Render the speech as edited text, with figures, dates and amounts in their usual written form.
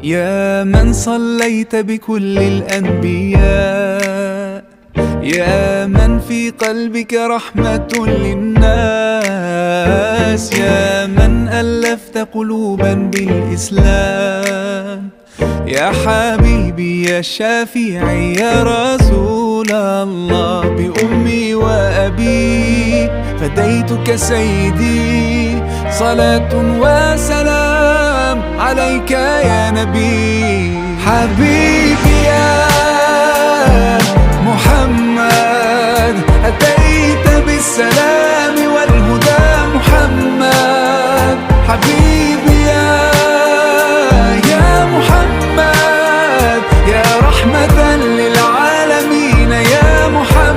يا من صليت بكل الأنبياء، يا من في قلبك رحمة للناس، يا من ألفت قلوبا بالإسلام، يا حبيبي يا شافعي يا رسول الله، بأمي وأبي فديتك سيدي، صلاة وسلام عليك يا نبي. حبيبي يا محمد أتيت بالسلام